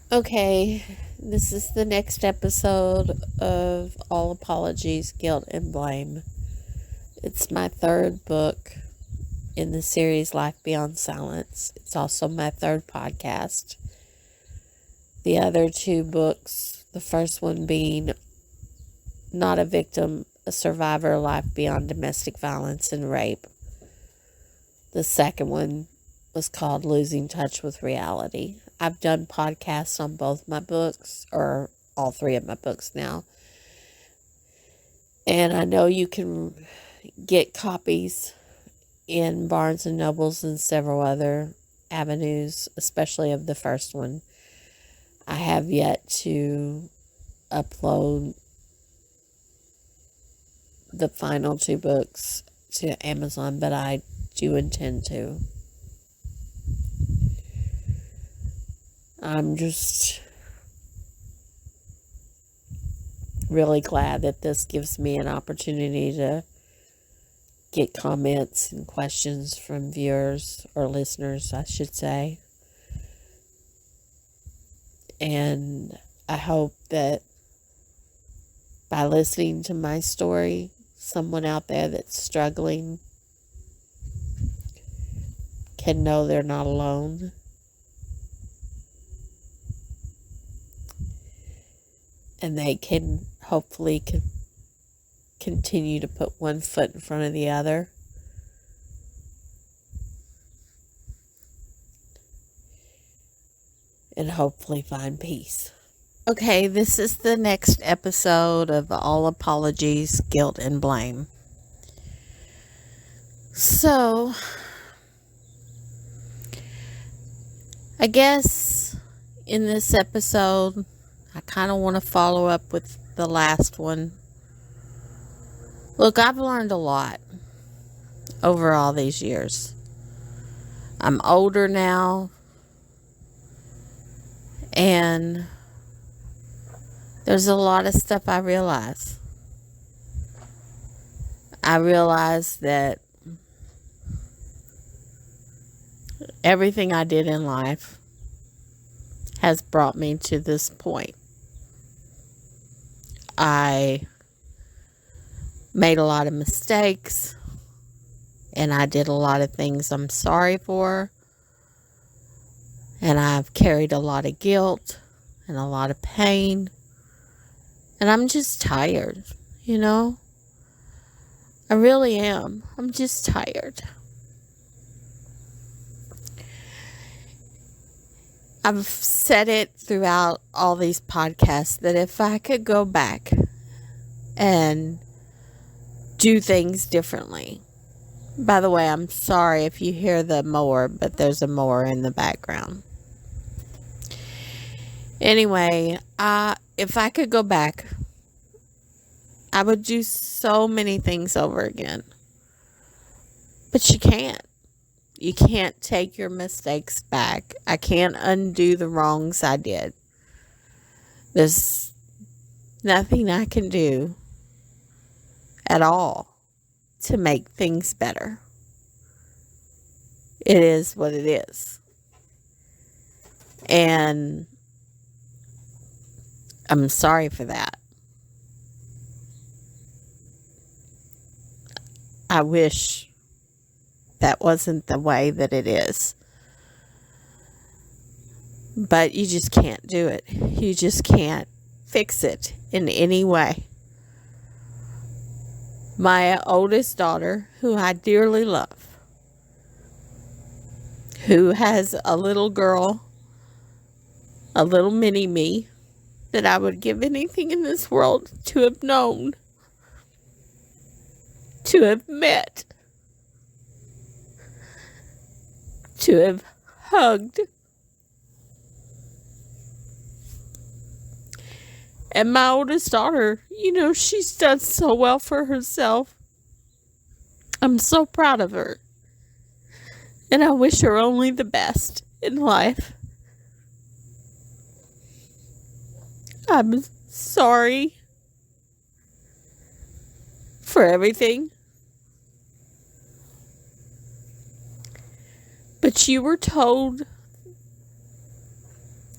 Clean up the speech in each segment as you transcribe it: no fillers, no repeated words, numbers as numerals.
Okay, this is the next episode of All Apologies, Guilt, and Blame. It's my third book in the series Life Beyond Silence. It's also my third podcast. The other two books, the first one being Not a Victim, a Survivor, Life Beyond Domestic Violence and Rape. The second one was called Losing Touch with Reality. I've done podcasts on both my books, or all three of my books now. And I know you can get copies in Barnes and Nobles and several other avenues, especially of the first one. I have yet to upload the final two books to Amazon, but I do intend to. I'm just really glad that this gives me an opportunity to get comments and questions from viewers or listeners, I should say. And I hope that by listening to my story, someone out there that's struggling can know they're not alone. And they can hopefully continue to put one foot in front of the other. And hopefully find peace. Okay, this is the next episode of All Apologies, Guilt, and Blame. So, I guess in this episode, I kind of want to follow up with the last one. Look, I've learned a lot over all these years. I'm older now, and there's a lot of stuff I realize. I realize that everything I did in life has brought me to this point. I made a lot of mistakes, and I did a lot of things I'm sorry for, and I've carried a lot of guilt and a lot of pain, and I'm just tired, you know? I really am. I'm just tired. I've said it throughout all these podcasts that if I could go back and do things differently. By the way, I'm sorry if you hear the mower, but there's a mower in the background. Anyway, if I could go back, I would do so many things over again. But you can't. You can't take your mistakes back. I can't undo the wrongs I did. There's nothing I can do at all to make things better. It is what it is. And I'm sorry for that. I wish that wasn't the way that it is. But you just can't do it. You just can't fix it in any way. My oldest daughter, who I dearly love, who has a little girl, a little mini me, that I would give anything in this world to have known, to have met, to have hugged. And my oldest daughter, she's done so well for herself. I'm so proud of her. And I wish her only the best in life. I'm sorry for everything. But you were told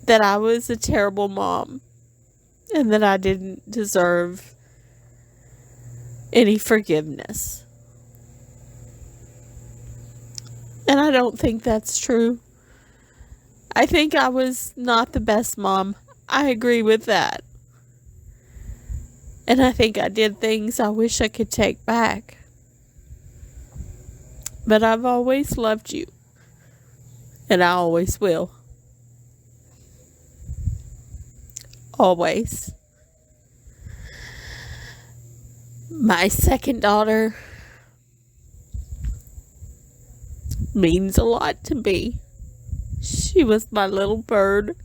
that I was a terrible mom and that I didn't deserve any forgiveness. And I don't think that's true. I think I was not the best mom. I agree with that. And I think I did things I wish I could take back. But I've always loved you. And I always will. Always. My second daughter means a lot to me. She was my little bird.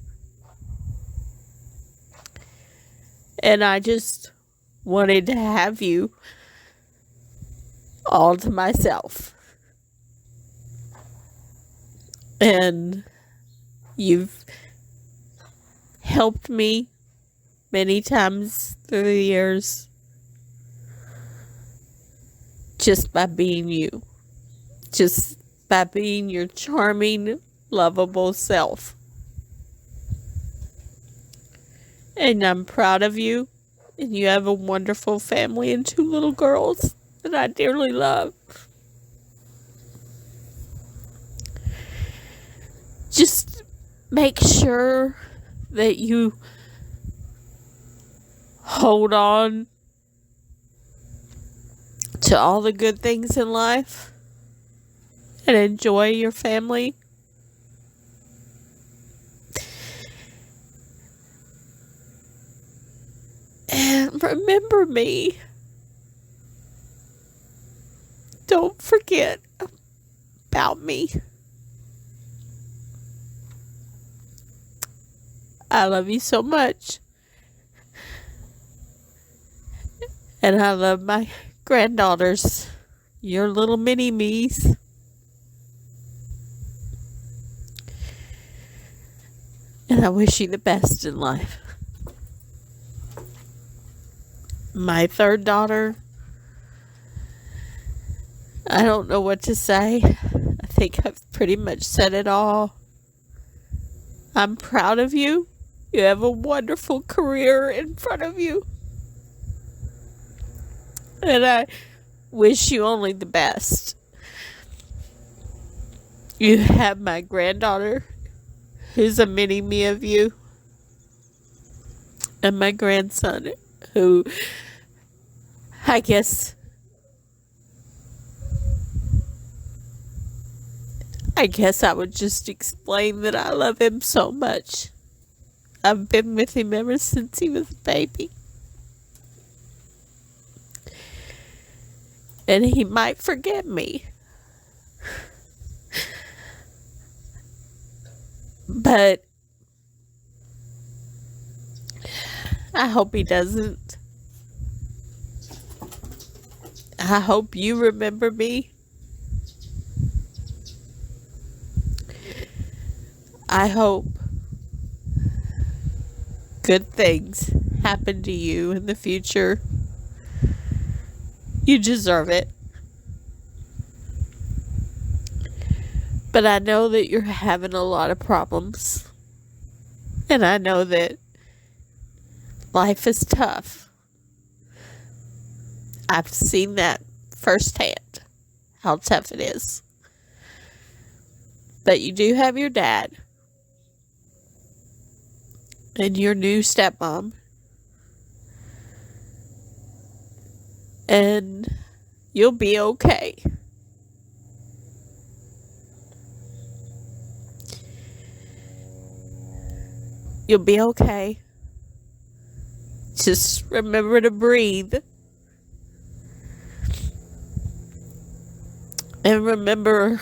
And I just wanted to have you all to myself. And you've helped me many times through the years just by being you. Just by being your charming, lovable self. And I'm proud of you. And you have a wonderful family and 2 little girls that I dearly love. Just make sure that you hold on to all the good things in life and enjoy your family. And remember me. Don't forget about me. I love you so much. And I love my granddaughters, your little mini me's. And I wish you the best in life. My third daughter, I don't know what to say. I think I've pretty much said it all. I'm proud of you. You have a wonderful career in front of you. And I wish you only the best. You have my granddaughter, who's a mini-me of you. And my grandson, who I guess I would just explain that I love him so much. I've been with him ever since he was a baby. And he might forget me. But I hope he doesn't. I hope you remember me. I hope good things happen to you in the future. You deserve it. But I know that you're having a lot of problems. And I know that life is tough. I've seen that firsthand, how tough it is. But you do have your dad. And your new stepmom. And you'll be okay. You'll be okay. Just remember to breathe. And remember,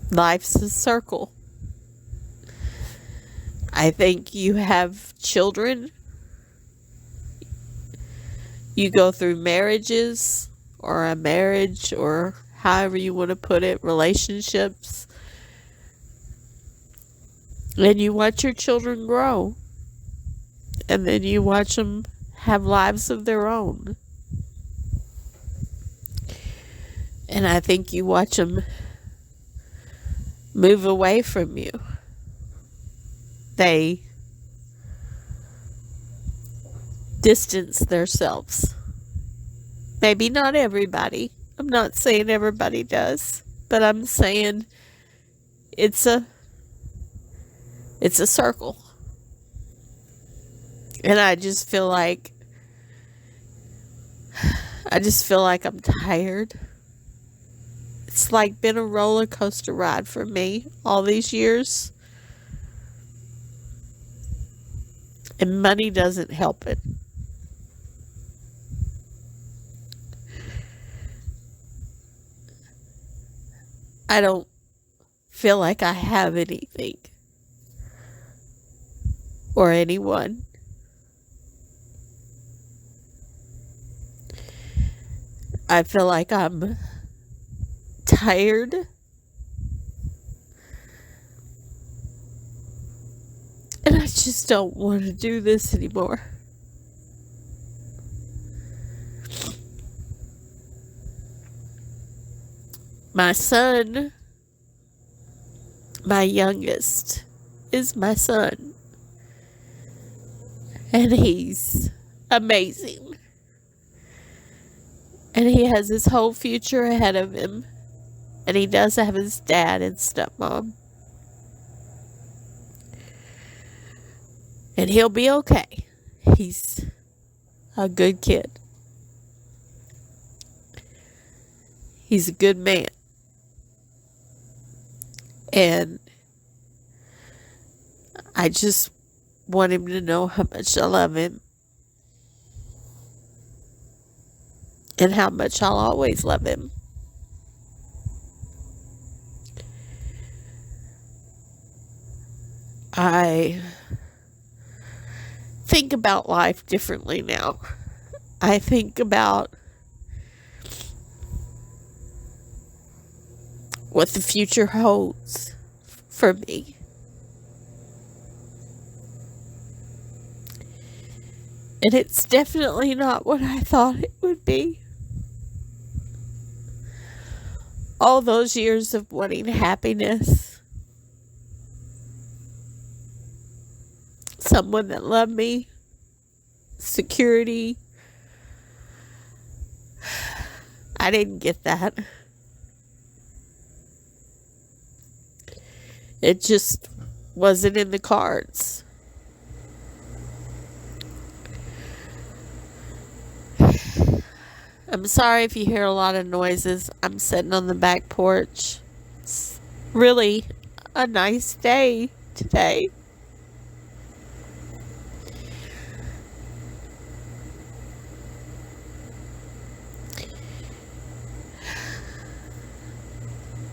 life's a circle. I think you have children. You go through marriages, or a marriage, or however you want to put it, relationships. And you watch your children grow. And then you watch them have lives of their own. And I think you watch them move away from you. They distance themselves. Maybe not everybody. I'm not saying everybody does, but I'm saying it's a circle. And I just feel like I'm tired. It's like been a roller coaster ride for me all these years. And money doesn't help it. I don't feel like I have anything or anyone. I feel like I'm tired. And I just don't want to do this anymore. My son, my youngest, is my son. And he's amazing. And he has his whole future ahead of him. And he does have his dad and stepmom. And he'll be okay. He's a good kid. He's a good man. And I just want him to know how much I love him. And how much I'll always love him. I think about life differently now. I think about what the future holds for me. And it's definitely not what I thought it would be. All those years of wanting happiness, someone that loved me, security, I didn't get that. It just wasn't in the cards. I'm sorry if you hear a lot of noises. I'm sitting on the back porch. It's really a nice day today.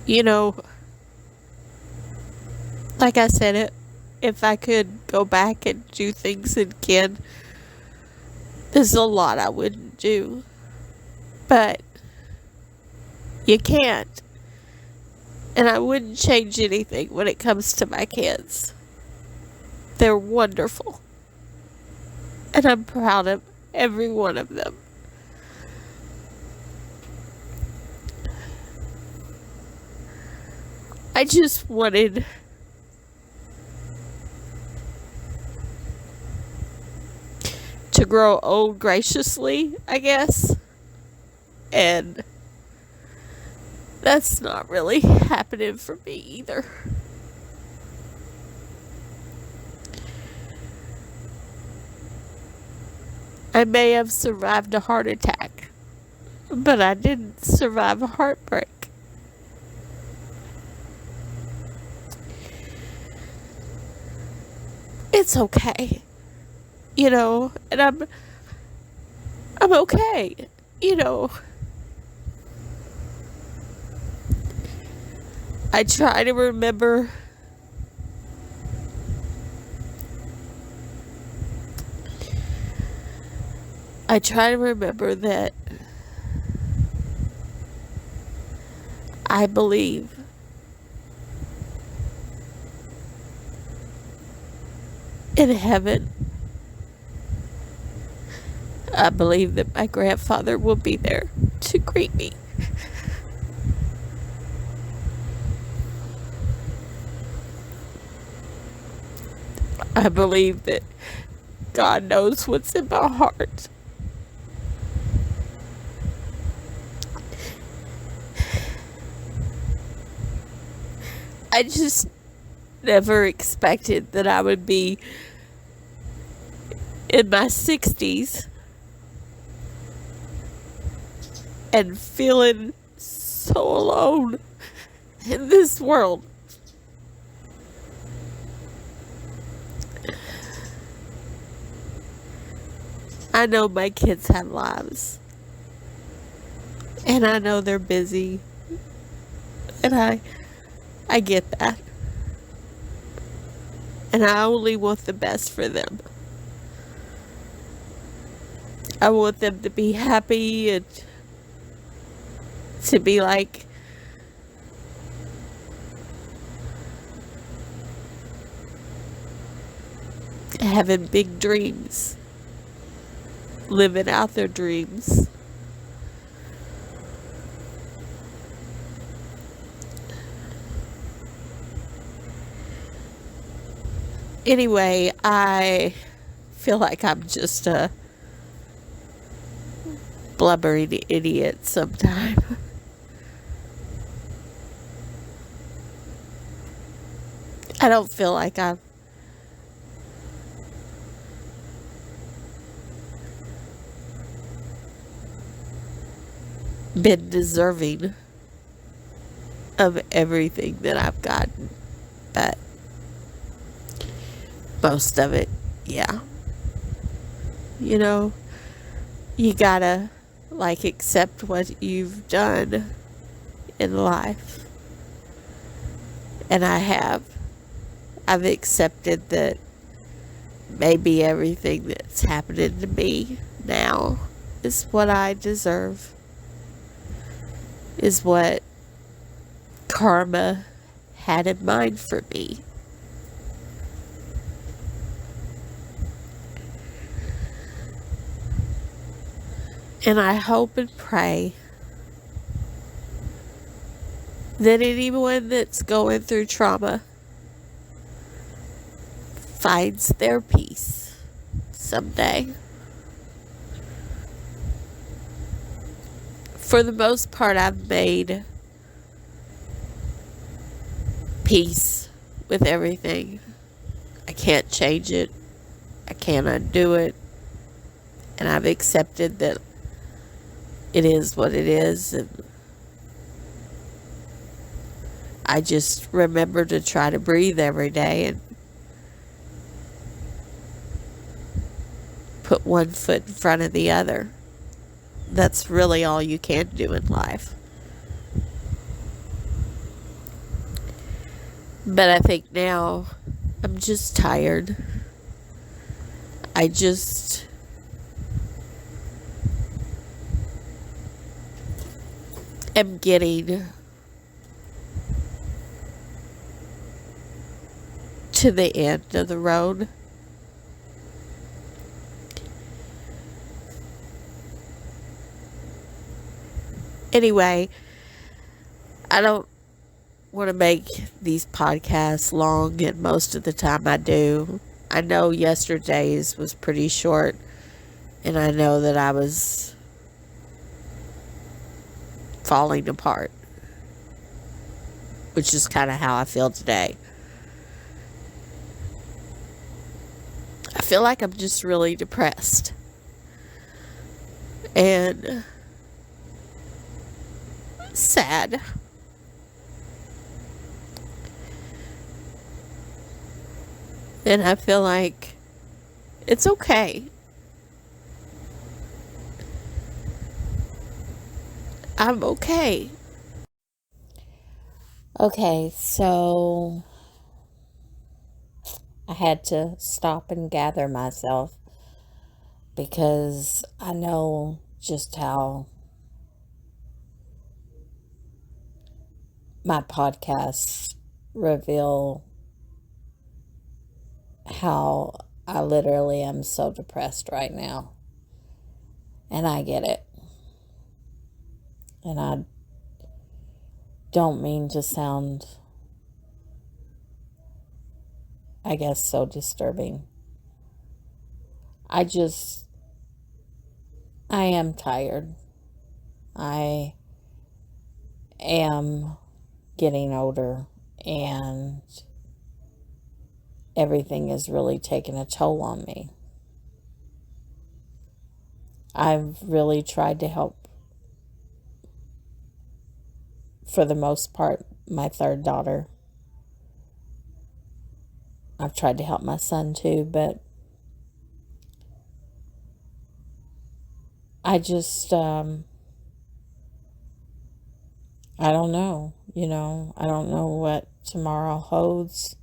You know, like I said, if I could go back and do things again, there's a lot I wouldn't do. But you can't. And I wouldn't change anything when it comes to my kids. They're wonderful. And I'm proud of every one of them. I just wanted to grow old graciously, I guess. And that's not really happening for me either. I may have survived a heart attack, but I didn't survive a heartbreak. It's okay. You know, and I'm okay. You know, I try to remember that I believe in heaven. I believe that my grandfather will be there to greet me. I believe that God knows what's in my heart. I just never expected that I would be in my 60s and feeling so alone in this world. I know my kids have lives, and I know they're busy, and I get that. And I only want the best for them. I want them to be happy and to be like having big dreams, living out their dreams. Anyway, I feel like I'm just a blubbering idiot sometimes. I don't feel like I've been deserving of everything that I've gotten, but most of it, yeah. You know, you gotta like accept what you've done in life. And I have. I've accepted that maybe everything that's happening to me now is what I deserve, is what karma had in mind for me. And I hope and pray that anyone that's going through trauma finds their peace someday. For the most part, I've made peace with everything. I can't change it. I can't undo it. And I've accepted that it is what it is. And I just remember to try to breathe every day and put one foot in front of the other. That's really all you can do in life. But I think now I'm just tired. I just am getting to the end of the road. Anyway, I don't want to make these podcasts long, and most of the time I do. I know yesterday's was pretty short, and I know that I was falling apart, which is kind of how I feel today. I feel like I'm just really depressed. And sad. And I feel like it's okay. I'm okay. Okay, so I had to stop and gather myself because I know just how my podcasts reveal how I literally am so depressed right now. And I get it. And I don't mean to sound I guess, so disturbing. I am tired. I am getting older, and everything is really taking a toll on me. I've really tried to help, for the most part, my third daughter. I've tried to help my son too, but I just, I don't know. I don't know what tomorrow holds.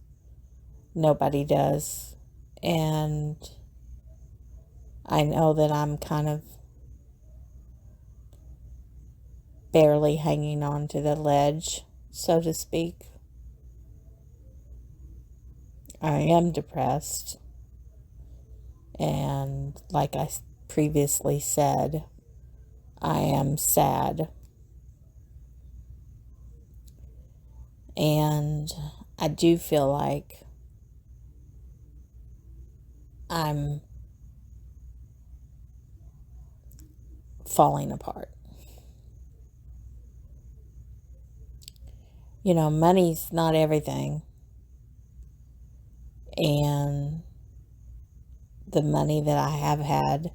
Nobody does. And I know that I'm kind of barely hanging on to the ledge, so to speak. I am depressed. And like I previously said, I am sad. And I do feel like I'm falling apart. Money's not everything. And the money that I have had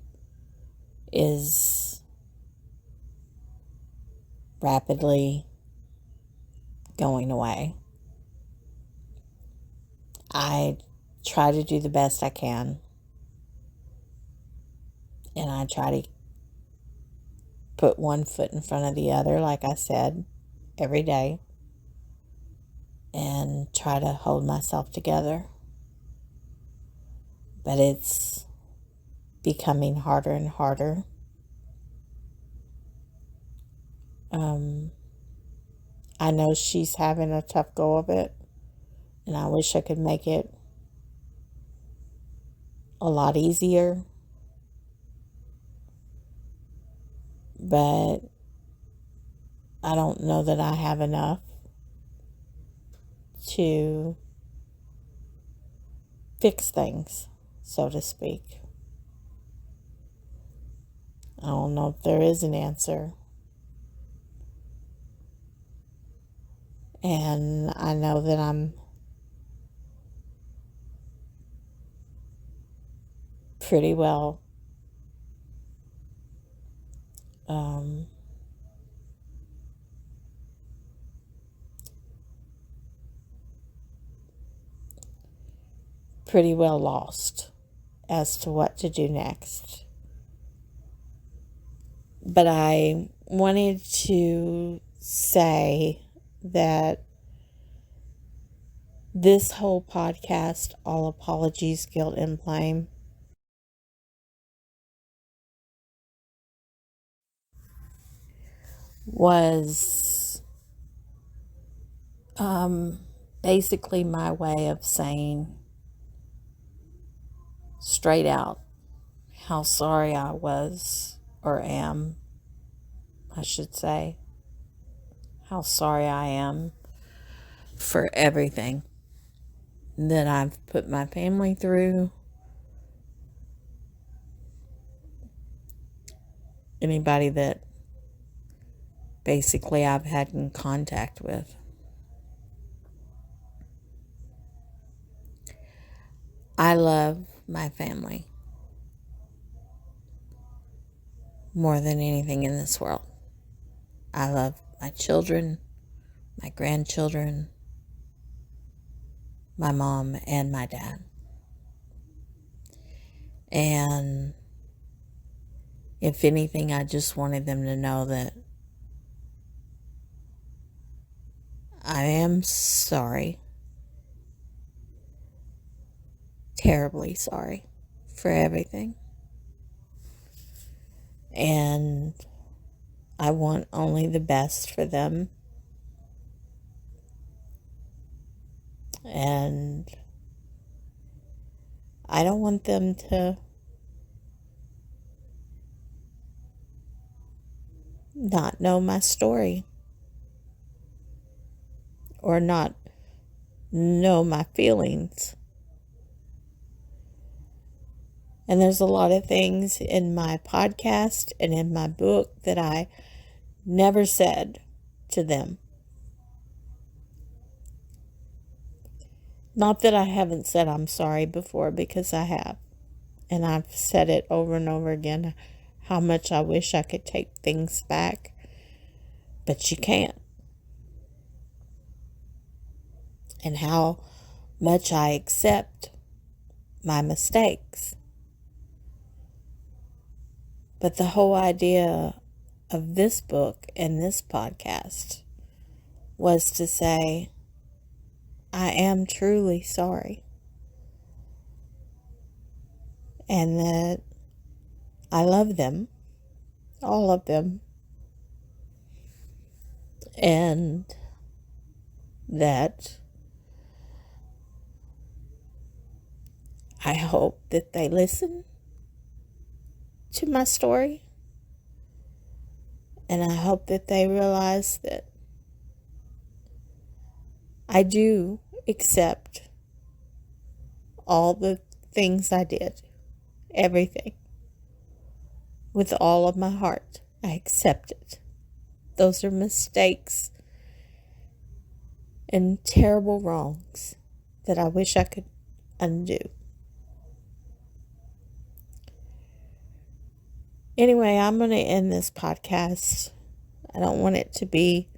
is rapidly going away. I try to do the best I can. And I try to put one foot in front of the other, like I said, every day. And try to hold myself together. But it's becoming harder and harder. I know she's having a tough go of it, and I wish I could make it a lot easier. But I don't know that I have enough to fix things, so to speak. I don't know if there is an answer. And I know that I'm pretty well pretty well lost as to what to do next. But I wanted to say that this whole podcast, All Apologies, Guilt, and Blame, was basically my way of saying straight out how sorry I was, or am, I should say, how sorry I am for everything that I've put my family through, anybody that basically I've had in contact with. I love my family more than anything in this world. I love my children, my grandchildren, my mom, and my dad. And if anything, I just wanted them to know that I am sorry, terribly sorry for everything. And I want only the best for them. And I don't want them to not know my story or not know my feelings. And there's a lot of things in my podcast and in my book that I never said to them. Not that I haven't said I'm sorry before, because I have. And I've said it over and over again, how much I wish I could take things back. But you can't. And how much I accept my mistakes. But the whole idea of this book and this podcast was to say, I am truly sorry. And that I love them, all of them. And that I hope that they listen to my story. And I hope that they realize that I do accept all the things I did, everything, with all of my heart. I accept it. Those are mistakes and terrible wrongs that I wish I could undo. Anyway, I'm going to end this podcast. I don't want it to be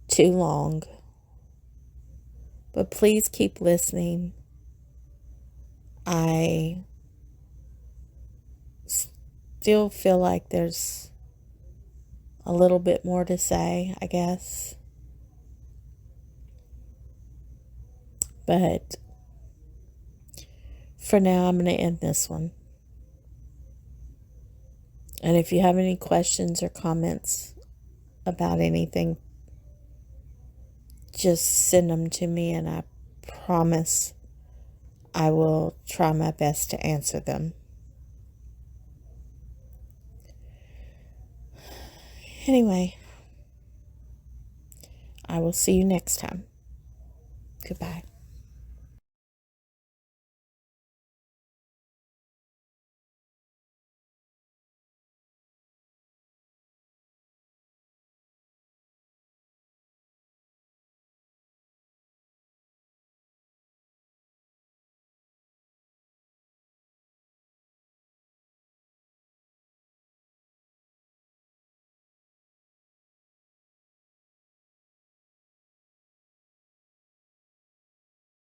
too long. But please keep listening. I still feel like there's a little bit more to say, I guess. But for now, I'm going to end this one. And if you have any questions or comments about anything, just send them to me, and I promise I will try my best to answer them. Anyway, I will see you next time. Goodbye.